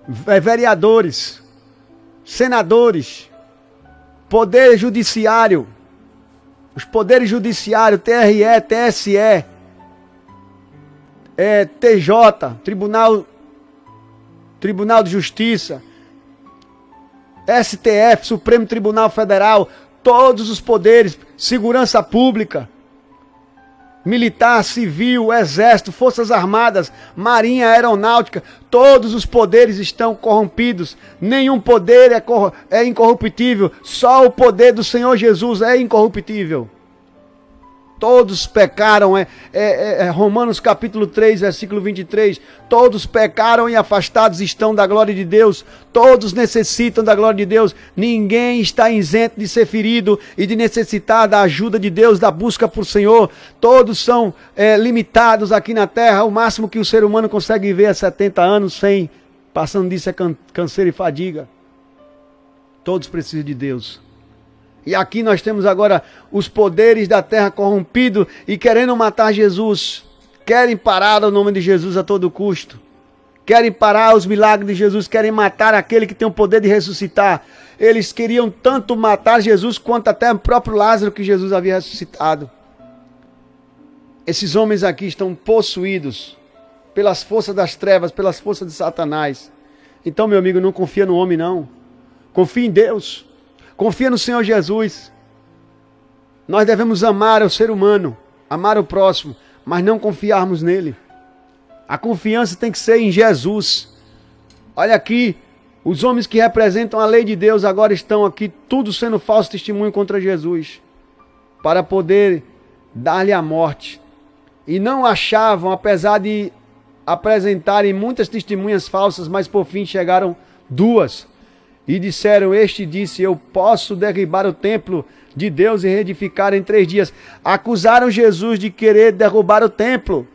vereadores, senadores, poder judiciário, os poderes judiciários, TRE, TSE, TJ, Tribunal de Justiça, STF, Supremo Tribunal Federal, todos os poderes, segurança pública, militar, civil, exército, forças armadas, marinha, aeronáutica, todos os poderes estão corrompidos. Nenhum poder é incorruptível, só o poder do Senhor Jesus é incorruptível. Todos pecaram, Romanos capítulo 3, versículo 23, todos pecaram e afastados estão da glória de Deus, todos necessitam da glória de Deus, ninguém está isento de ser ferido e de necessitar da ajuda de Deus, da busca por Senhor, todos são limitados aqui na terra, o máximo que o ser humano consegue viver é 70 anos, passando disso é canseiro e fadiga, todos precisam de Deus. E aqui nós temos agora os poderes da terra corrompidos e querendo matar Jesus. Querem parar o nome de Jesus a todo custo. Querem parar os milagres de Jesus. Querem matar aquele que tem o poder de ressuscitar. Eles queriam tanto matar Jesus quanto até o próprio Lázaro que Jesus havia ressuscitado. Esses homens aqui estão possuídos pelas forças das trevas, pelas forças de Satanás. Então, meu amigo, não confia no homem, não. Confia em Deus. Confia no Senhor Jesus. Nós devemos amar o ser humano, amar o próximo, mas não confiarmos nele. A confiança tem que ser em Jesus. Olha aqui, os homens que representam a lei de Deus agora estão aqui, tudo sendo falso testemunho contra Jesus, para poder dar-lhe a morte. E não achavam, apesar de apresentarem muitas testemunhas falsas, mas por fim chegaram 2. E disseram, este disse, eu posso derribar o templo de Deus e reedificar em 3 dias. Acusaram Jesus de querer derrubar o templo.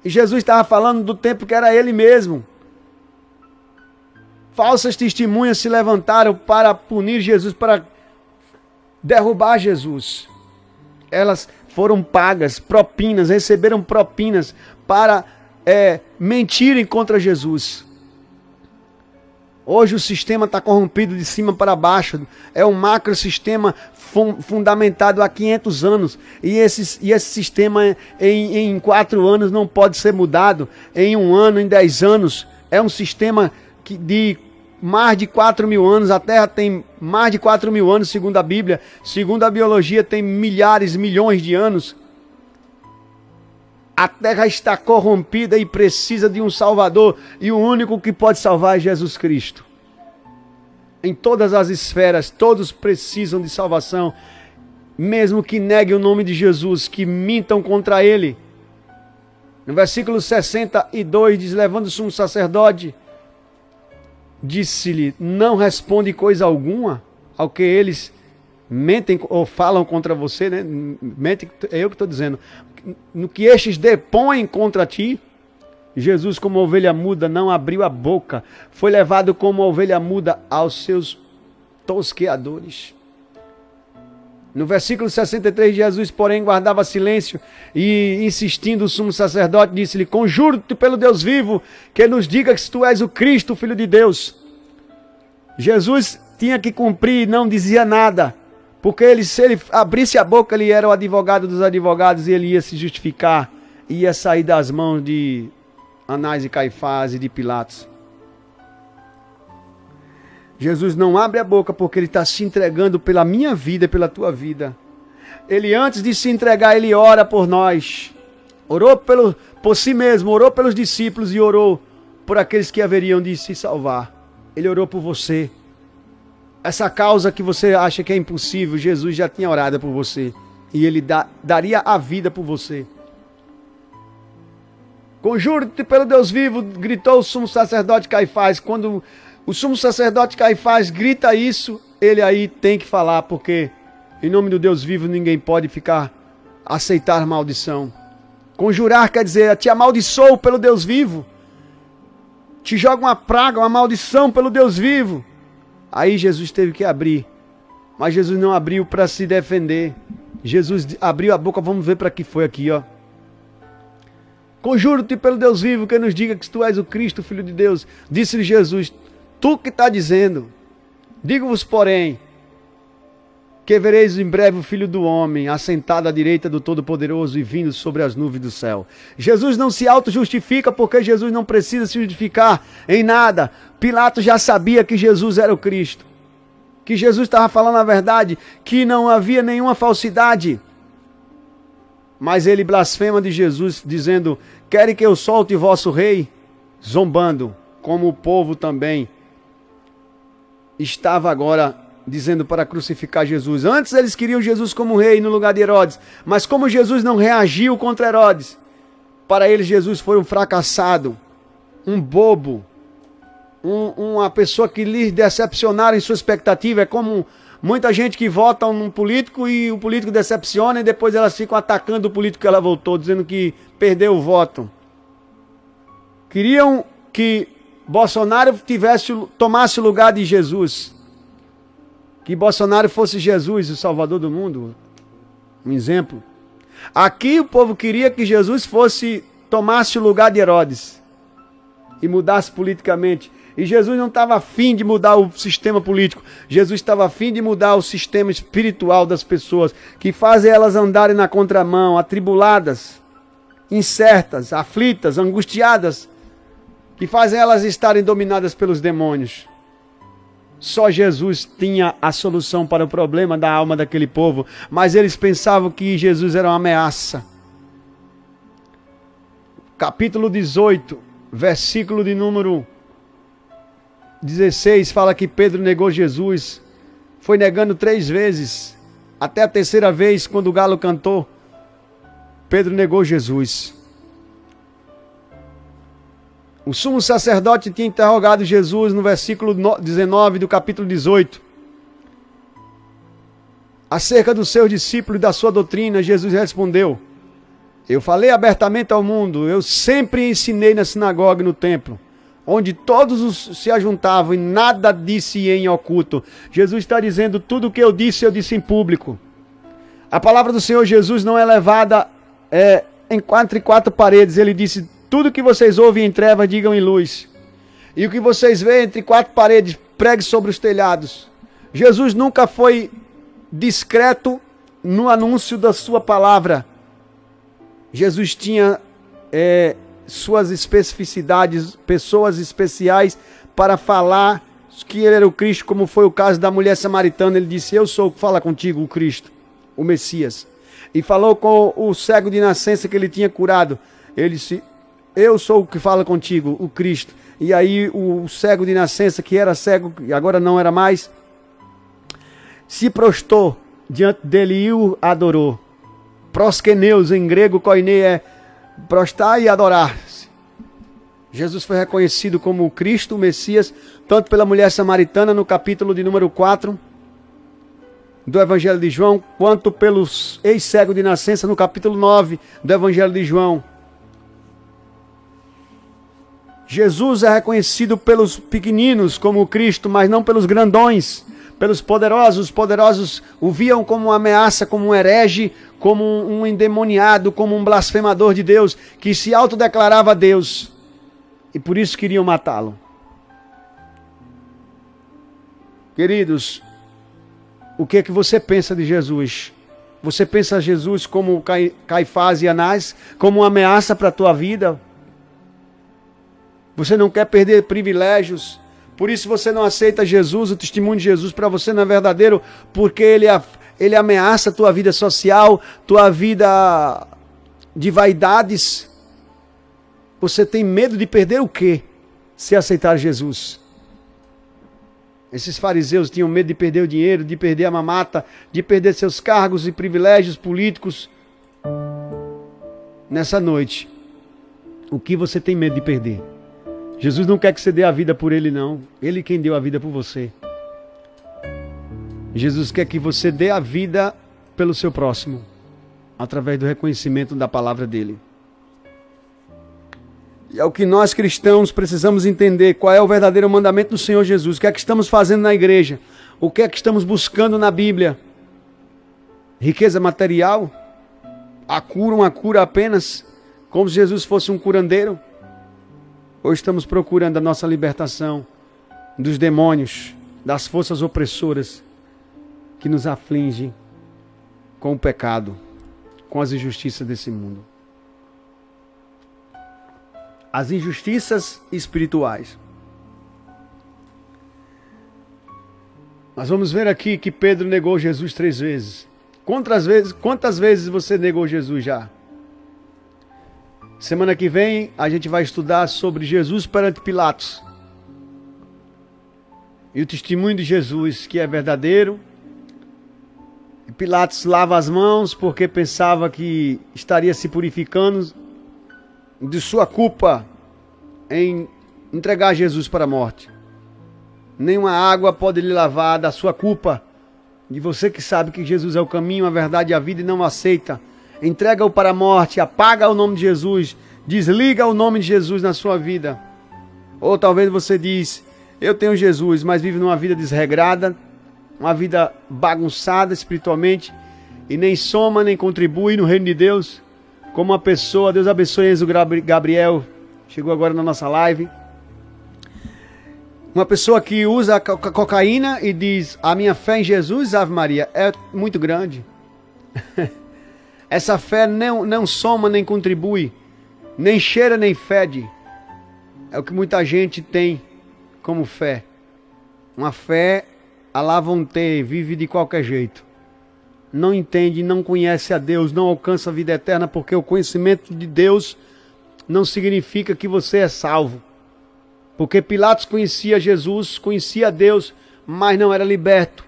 E Jesus estava falando do templo que era ele mesmo. Falsas testemunhas se levantaram para punir Jesus, para derrubar Jesus. Elas foram pagas, propinas, receberam propinas para mentirem contra Jesus. Hoje o sistema está corrompido de cima para baixo. É um macrosistema fundamentado há 500 anos. E esse sistema em 4 anos não pode ser mudado. Em 1 ano, em 10 anos. É um sistema de mais de 4.000 anos. A Terra tem mais de 4.000 anos, segundo a Bíblia. Segundo a biologia, tem milhares, milhões de anos. A terra está corrompida e precisa de um Salvador. E o único que pode salvar é Jesus Cristo. Em todas as esferas, todos precisam de salvação. Mesmo que neguem o nome de Jesus, que mintam contra ele. No versículo 62 diz, levando o sumo sacerdote, disse-lhe, não responde coisa alguma ao que eles mentem ou falam contra você, né? Mentem, é eu que estou dizendo. No que estes depõem contra ti, Jesus, como ovelha muda, não abriu a boca. Foi levado como ovelha muda aos seus tosqueadores. No versículo 63, Jesus, porém, guardava silêncio e, insistindo, o sumo sacerdote disse-lhe, conjuro-te pelo Deus vivo, que nos diga que se tu és o Cristo, o Filho de Deus. Jesus tinha que cumprir e não dizia nada. Porque se ele abrisse a boca, ele era o advogado dos advogados e ele ia se justificar. Ia sair das mãos de Anás e Caifás e de Pilatos. Jesus não abre a boca porque ele está se entregando pela minha vida e pela tua vida. Ele antes de se entregar, ele ora por nós. Orou por si mesmo, orou pelos discípulos e orou por aqueles que haveriam de se salvar. Ele orou por você. Essa causa que você acha que é impossível, Jesus já tinha orado por você. E ele daria a vida por você. Conjuro-te pelo Deus vivo, gritou o sumo sacerdote Caifás. Quando o sumo sacerdote Caifás grita isso, ele aí tem que falar, porque em nome do Deus vivo ninguém pode aceitar maldição. Conjurar quer dizer, te amaldiçoo pelo Deus vivo. Te joga uma praga, uma maldição pelo Deus vivo. Aí Jesus teve que abrir. Mas Jesus não abriu para se defender. Jesus abriu a boca, vamos ver para que foi aqui, ó. Conjuro-te pelo Deus vivo que nos diga que tu és o Cristo, Filho de Deus. Disse-lhe Jesus, tu que está dizendo. Digo-vos, porém, que vereis em breve o Filho do Homem, assentado à direita do Todo-Poderoso e vindo sobre as nuvens do céu. Jesus não se auto-justifica porque Jesus não precisa se justificar em nada. Pilatos já sabia que Jesus era o Cristo. Que Jesus estava falando a verdade, que não havia nenhuma falsidade. Mas ele blasfema de Jesus, dizendo, querem que eu solte vosso rei? Zombando, como o povo também estava agora dizendo para crucificar Jesus. Antes eles queriam Jesus como rei no lugar de Herodes, mas como Jesus não reagiu contra Herodes, para eles Jesus foi um fracassado, um bobo, uma pessoa que lhes decepcionaram em sua expectativa. É como muita gente que vota num político e o político decepciona e depois elas ficam atacando o político que ela votou, dizendo que perdeu o voto. Queriam que Bolsonaro tomasse o lugar de Jesus. Que Bolsonaro fosse Jesus, o Salvador do mundo. Um exemplo. Aqui o povo queria que Jesus tomasse o lugar de Herodes. E mudasse politicamente. E Jesus não estava afim de mudar o sistema político. Jesus estava afim de mudar o sistema espiritual das pessoas. Que fazem elas andarem na contramão, atribuladas, incertas, aflitas, angustiadas. Que fazem elas estarem dominadas pelos demônios. Só Jesus tinha a solução para o problema da alma daquele povo. Mas eles pensavam que Jesus era uma ameaça. Capítulo 18, versículo de número 16, fala que Pedro negou Jesus. Foi negando 3 vezes. Até a terceira vez, quando o galo cantou, Pedro negou Jesus. O sumo sacerdote tinha interrogado Jesus no versículo 19 do capítulo 18. Acerca dos seus discípulos e da sua doutrina, Jesus respondeu, eu falei abertamente ao mundo, eu sempre ensinei na sinagoga e no templo, onde todos se ajuntavam e nada disse em oculto. Jesus está dizendo, tudo o que eu disse em público. A palavra do Senhor Jesus não é levada entre 4 paredes. Ele disse, tudo que vocês ouvem em trevas, digam em luz. E o que vocês veem entre 4 paredes, pregue sobre os telhados. Jesus nunca foi discreto no anúncio da sua palavra. Jesus tinha suas especificidades, pessoas especiais para falar que ele era o Cristo, como foi o caso da mulher samaritana. Ele disse, eu sou o que fala contigo, o Cristo, o Messias. E falou com o cego de nascença que ele tinha curado. Ele disse, eu sou o que fala contigo, o Cristo. E aí o cego de nascença, que era cego e agora não era mais, se prostou diante dele e o adorou. Proskeneus, em grego, koine, é prostrar e adorar. Jesus foi reconhecido como o Cristo, o Messias, tanto pela mulher samaritana no capítulo de número 4 do Evangelho de João, quanto pelos ex-cego de nascença no capítulo 9 do Evangelho de João. Jesus é reconhecido pelos pequeninos como o Cristo, mas não pelos grandões, pelos poderosos. Os poderosos o viam como uma ameaça, como um herege, como um endemoniado, como um blasfemador de Deus, que se autodeclarava Deus. E por isso queriam matá-lo. Queridos, o que é que você pensa de Jesus? Você pensa Jesus como Caifás e Anás, como uma ameaça para a tua vida? Você não quer perder privilégios, por isso você não aceita Jesus, o testemunho de Jesus para você não é verdadeiro, porque ele ameaça a tua vida social, tua vida de vaidades. Você tem medo de perder o quê? Se aceitar Jesus. Esses fariseus tinham medo de perder o dinheiro, de perder a mamata, de perder seus cargos e privilégios políticos. Nessa noite, o que você tem medo de perder? Jesus não quer que você dê a vida por ele, não. Ele quem deu a vida por você. Jesus quer que você dê a vida pelo seu próximo, através do reconhecimento da palavra dele. E é o que nós cristãos precisamos entender, qual é o verdadeiro mandamento do Senhor Jesus. O que é que estamos fazendo na igreja? O que é que estamos buscando na Bíblia? Riqueza material? Uma cura apenas? Como se Jesus fosse um curandeiro? Ou estamos procurando a nossa libertação dos demônios, das forças opressoras que nos afligem com o pecado, com as injustiças desse mundo? As injustiças espirituais. Nós vamos ver aqui que Pedro negou Jesus 3 vezes. Quantas vezes você negou Jesus já? Semana que vem a gente vai estudar sobre Jesus perante Pilatos. E o testemunho de Jesus, que é verdadeiro. E Pilatos lava as mãos porque pensava que estaria se purificando de sua culpa em entregar Jesus para a morte. Nenhuma água pode lhe lavar da sua culpa. De você que sabe que Jesus é o caminho, a verdade e a vida e não aceita. Entrega-o para a morte, apaga o nome de Jesus, desliga o nome de Jesus na sua vida. Ou talvez você diz, eu tenho Jesus, mas vive numa vida desregrada, uma vida bagunçada espiritualmente, e nem soma, nem contribui no reino de Deus. Como uma pessoa, Deus abençoe Enzo Gabriel, chegou agora na nossa live. Uma pessoa que usa cocaína e diz, a minha fé em Jesus, Ave Maria, é muito grande. Essa fé não soma nem contribui, nem cheira nem fede. É o que muita gente tem como fé. Uma fé à la vontade, vive de qualquer jeito. Não entende, não conhece a Deus, não alcança a vida eterna, porque o conhecimento de Deus não significa que você é salvo. Porque Pilatos conhecia Jesus, conhecia Deus, mas não era liberto.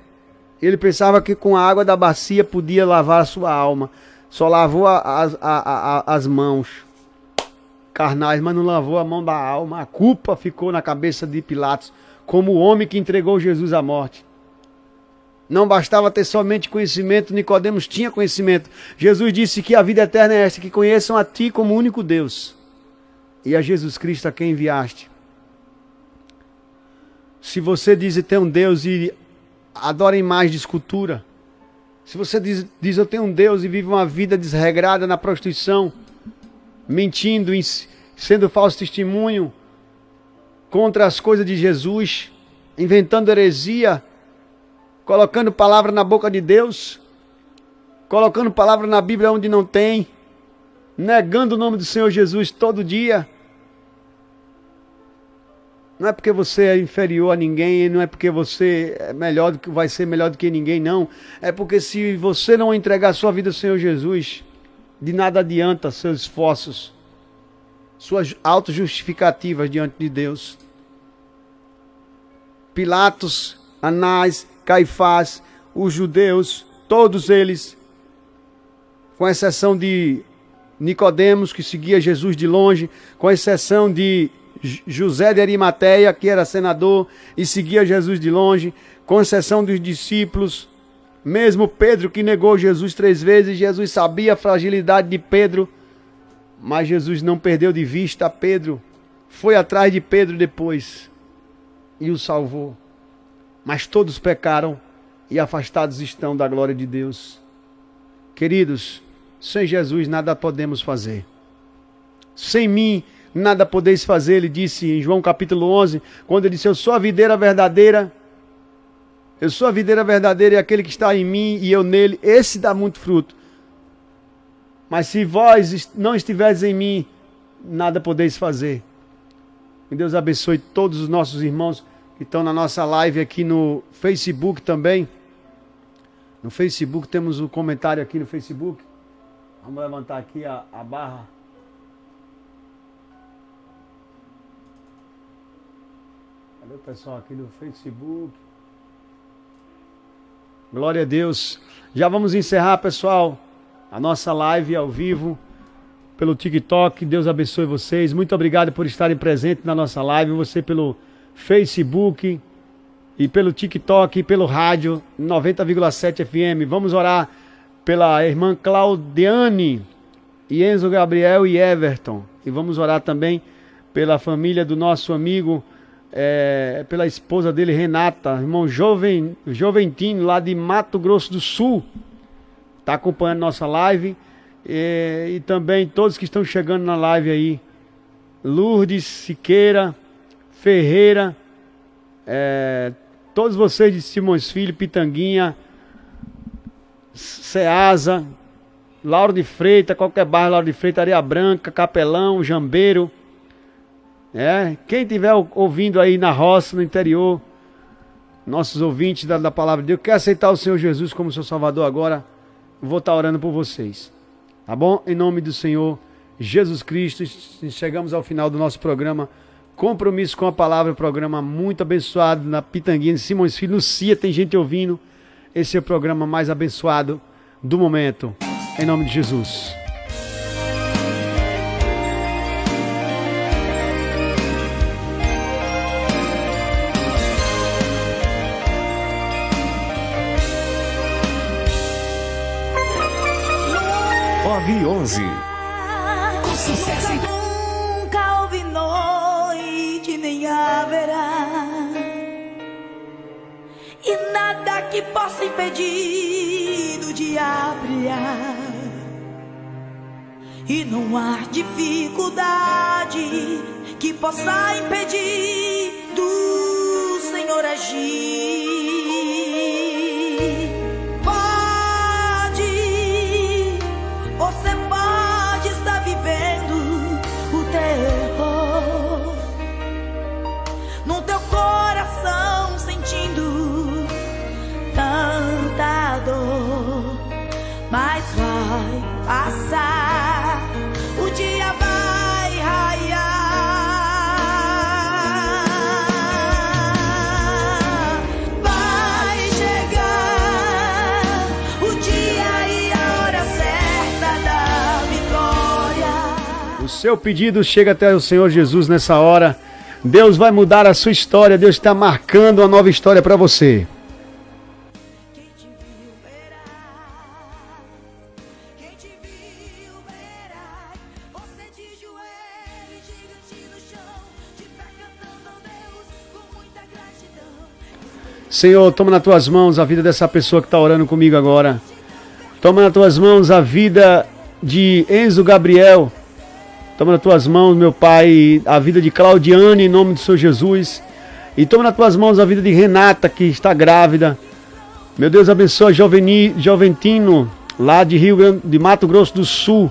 Ele pensava que com a água da bacia podia lavar a sua alma. Só lavou as mãos carnais, mas não lavou a mão da alma. A culpa ficou na cabeça de Pilatos, como o homem que entregou Jesus à morte. Não bastava ter somente conhecimento, Nicodemos tinha conhecimento. Jesus disse que a vida eterna é esta, que conheçam a ti como único Deus e a Jesus Cristo a quem enviaste. Se você diz que tem um Deus e adora imagem de escultura, se você diz eu tenho um Deus e vive uma vida desregrada na prostituição, mentindo, sendo falso testemunho contra as coisas de Jesus, inventando heresia, colocando palavra na boca de Deus, colocando palavra na Bíblia onde não tem, negando o nome do Senhor Jesus todo dia. Não é porque você é inferior a ninguém, não é porque você é melhor do que vai ser melhor do que ninguém, não. É porque se você não entregar sua vida ao Senhor Jesus, de nada adianta seus esforços, suas autojustificativas diante de Deus. Pilatos, Anás, Caifás, os judeus, todos eles, com exceção de Nicodemos, que seguia Jesus de longe, com exceção de José de Arimateia, que era senador e seguia Jesus de longe, com exceção dos discípulos, mesmo Pedro, que negou Jesus 3 vezes, Jesus sabia a fragilidade de Pedro, mas Jesus não perdeu de vista Pedro, foi atrás de Pedro depois e o salvou. Mas todos pecaram e afastados estão da glória de Deus. Queridos, sem Jesus nada podemos fazer. Sem mim nada podeis fazer, ele disse em João capítulo 11, quando ele disse, eu sou a videira verdadeira, eu sou a videira verdadeira e aquele que está em mim e eu nele, esse dá muito fruto. Mas se vós não estiveres em mim, nada podeis fazer. Que Deus abençoe todos os nossos irmãos que estão na nossa live aqui no Facebook também. No Facebook, temos um comentário aqui no Facebook. Vamos levantar aqui a barra. Cadê o pessoal aqui no Facebook? Glória a Deus. Já vamos encerrar, pessoal, a nossa live ao vivo pelo TikTok. Deus abençoe vocês. Muito obrigado por estarem presentes na nossa live. Você pelo Facebook e pelo TikTok e pelo rádio 90,7 FM. Vamos orar pela irmã Claudiane e Enzo Gabriel e Everton. E vamos orar também pela família do nosso amigo, pela esposa dele, Renata, irmão Joventino, lá de Mato Grosso do Sul, está acompanhando nossa live, e também todos que estão chegando na live aí, Lourdes, Siqueira, Ferreira, todos vocês de Simões Filho, Pitanguinha, Ceasa, Lauro de Freitas, qualquer bairro, Lauro de Freitas, Areia Branca, Capelão, Jambeiro. Quem estiver ouvindo aí na roça, no interior, nossos ouvintes da palavra de Deus, quer aceitar o Senhor Jesus como seu Salvador agora, vou estar orando por vocês. Tá bom? Em nome do Senhor Jesus Cristo, chegamos ao final do nosso programa. Compromisso com a palavra, programa muito abençoado na Pitanguinha, em Simões Filho, no CIA, tem gente ouvindo. Esse é o programa mais abençoado do momento. Em nome de Jesus. OV 11. Sucesso nunca houve noite nem haverá, e nada que possa impedir do dia brilhar, e não há dificuldade que possa impedir do Senhor agir. Você pode estar vivendo o terror no teu coração, sentindo tanta dor, mas vai passar, o dia vai raiar, vai chegar o dia e a hora certa da vitória. O seu pedido chega até o Senhor Jesus nessa hora. Deus vai mudar a sua história. Deus está marcando uma nova história para você. Quem te viu verá, quem te viu verá, você de joelho, gigante no chão, de pé cantando a Deus com muita gratidão. Senhor, toma nas tuas mãos a vida dessa pessoa que está orando comigo agora. Toma nas tuas mãos a vida de Enzo Gabriel. Toma nas tuas mãos, meu Pai, a vida de Claudiane, em nome do Senhor Jesus. E toma nas tuas mãos a vida de Renata, que está grávida. Meu Deus, abençoa Joventino, lá de Mato Grosso do Sul.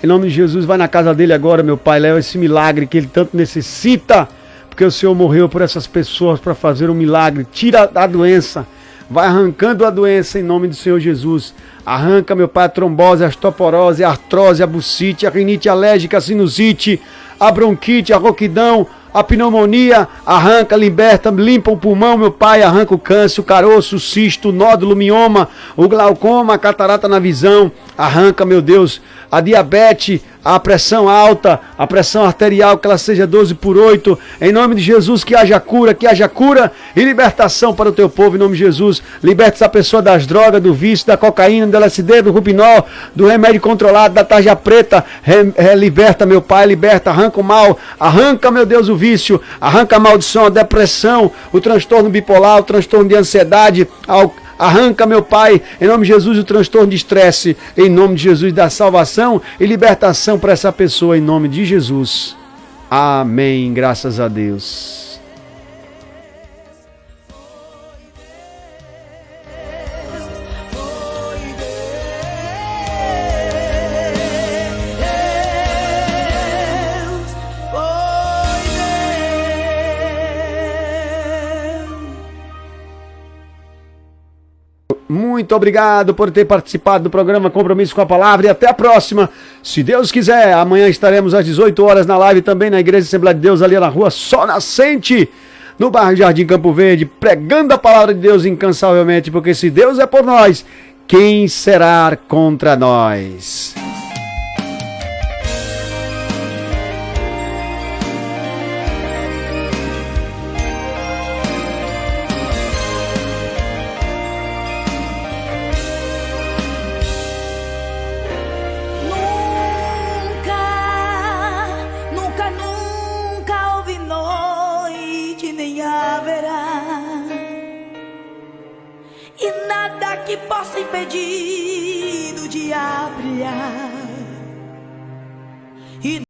Em nome de Jesus, vai na casa dele agora, meu Pai. Leva esse milagre que ele tanto necessita. Porque o Senhor morreu por essas pessoas para fazer um milagre. Tira a doença. Vai arrancando a doença em nome do Senhor Jesus. Arranca, meu Pai, a trombose, a osteoporose, a artrose, a bucite, a rinite alérgica, a sinusite, a bronquite, a rouquidão, a pneumonia. Arranca, liberta, limpa o pulmão, meu Pai. Arranca o câncer, o caroço, o cisto, o nódulo, o mioma, o glaucoma, a catarata na visão. Arranca, meu Deus, a diabetes, a pressão alta, a pressão arterial, que ela seja 12/8. Em nome de Jesus, que haja cura e libertação para o teu povo, em nome de Jesus. Liberta essa pessoa das drogas, do vício, da cocaína, do LSD, do Rupinol, do remédio controlado, da tarja preta. Liberta, meu Pai, liberta, arranca o mal, arranca, meu Deus, o vício, arranca a maldição, a depressão, o transtorno bipolar, o transtorno de ansiedade, arranca, meu Pai, em nome de Jesus, o transtorno de estresse, em nome de Jesus, da salvação e libertação para essa pessoa, em nome de Jesus. Amém, graças a Deus. Muito obrigado por ter participado do programa Compromisso com a Palavra e até a próxima. Se Deus quiser, amanhã estaremos às 18 horas na live também na Igreja Assembleia de Deus, ali na rua Sol Nascente, no bairro Jardim Campo Verde, pregando a palavra de Deus incansavelmente, porque se Deus é por nós, quem será contra nós? e